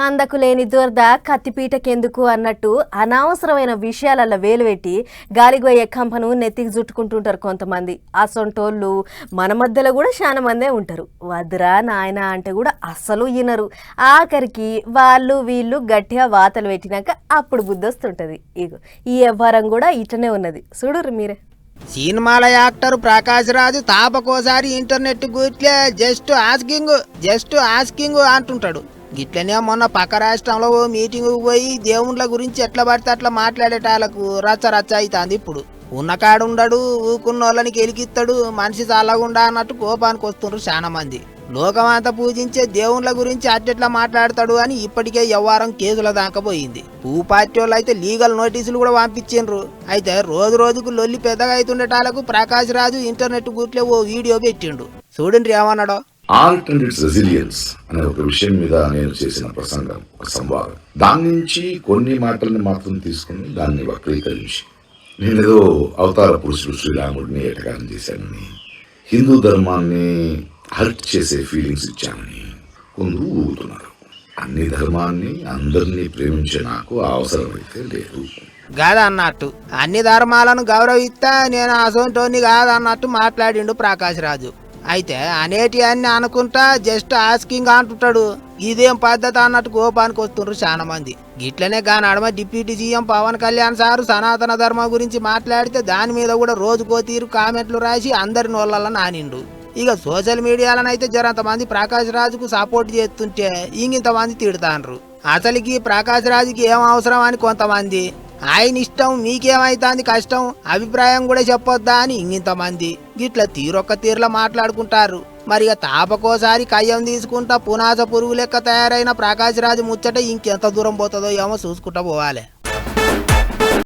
అందకు లేని దురద కత్తిపీటకెందుకు అన్నట్టు అనవసరమైన విషయాలలో వేలు పెట్టి గాలిగోయే కంపను నెత్తికి చుట్టుకుంటుంటారు కొంతమంది. అసొంటోళ్ళు మన మధ్యలో కూడా చాలా మందే ఉంటారు. వద్దురా నాయన అంటే కూడా అస్సలు వినరు. ఆఖరికి వాళ్ళు వీళ్ళు గట్టిగా వాతలు పెట్టినాక అప్పుడు బుద్ధి వస్తుంటుంది. ఇగో ఈ వ్యవహారం కూడా ఇట్లనే ఉన్నది, చూడుర్రి మీరే. సినిమాల యాక్టర్ ప్రకాష్ రాజు తాపకోసారి ఇంటర్నెట్ గుట్లే జస్ట్ ఆస్కింగ్ అంటుంటాడు. గిట్లనే మొన్న పక్క రాష్ట్రంలో ఓ మీటింగ్ పోయి దేవుళ్ళ గురించి ఎట్లా పడితే అట్లా మాట్లాడేటాలకు రచ్చ అవుతుంది. ఇప్పుడు ఉన్న కాడుండడు, ఊకున్న వాళ్ళని గెలికిస్తాడు, మనిషి చాలగుండా అన్నట్టు కోపానికి వస్తుండ్రు చాలా మంది. లోకమంతా పూజించే దేవుళ్ళ గురించి అట్టెట్లా మాట్లాడతాడు అని ఇప్పటికే వ్యవహారం కేసుల దాకా పోయింది. పార్టీ వాళ్ళు అయితే లీగల్ నోటీసులు కూడా పంపించిండ్రు. అయితే రోజుకు లొల్లి పెద్దగా అవుతుండేటాలకు ప్రకాష్ రాజు ఇంటర్నెట్ గుట్లే ఓ వీడియో పెట్టిండు. చూడండి ఏమన్నాడో. ఆర్ట్ అండ్ ఇట్స్ రెసిలియన్స్ అనే ఒక విషయం మీద నేను చేసిన ప్రసంగం, ఒక సంవాదం. దాని నుంచి కొన్ని మాటలను మాత్రం తీసుకుని దాన్ని వక్రీకరించి నేనేదో అవతార పురుషుడు శ్రీరాముడిని ఏటగానం చేశానని, హిందూ ధర్మాన్ని హర్ట్ చేసే ఫీలింగ్స్ ఇచ్చానని కొందరు ఊగుతున్నారు. అన్ని ధర్మాన్ని అందరినీ ప్రేమించే నాకు అవసరమైతే లేదు కాదన్నట్టు, అన్ని ధర్మాలను గౌరవిస్తా నేను అసోంటోని కాదన్నట్టు మాట్లాడిండు ప్రకాష్ రాజు. అయితే అనేటి అన్ని అనుకుంటా జస్ట్ ఆస్కింగ్ అంటుంటాడు. ఇదేం పద్ధతి అన్నట్టు కోపానికి వస్తుండ్రు చాలా మంది. గిట్లనే నడమ deputy CM Pawan Kalyan sir సనాతన ధర్మం గురించి మాట్లాడితే దాని మీద కూడా రోజుకో తీరు కామెంట్లు రాసి అందరి నోళ్ళ నానిండు. ఇక సోషల్ మీడియాలనైతే జరంతమంది ప్రకాష్ రాజుకు సపోర్ట్ చేస్తుంటే ఇంకింతమంది తిడతాండ్రు. అసలుకి ప్రకాష్ రాజుకి ఏం అవసరం అని కొంతమంది, ఆయన ఇష్టం మీకేమైతుంది కష్టం, అభిప్రాయం కూడా చెప్పొద్దా అని ఇంకింతమంది. గిట్ల తీరొక్క తీరులో మాట్లాడుకుంటారు. మరి ఇక తాపకోసారి కయ్యం తీసుకుంటా పునాస పురుగు లెక్క తయారైన ప్రకాష్ రాజు ముచ్చట ఇంకెంత దూరం పోతుందో ఏమో చూసుకుంటా పోవాలి.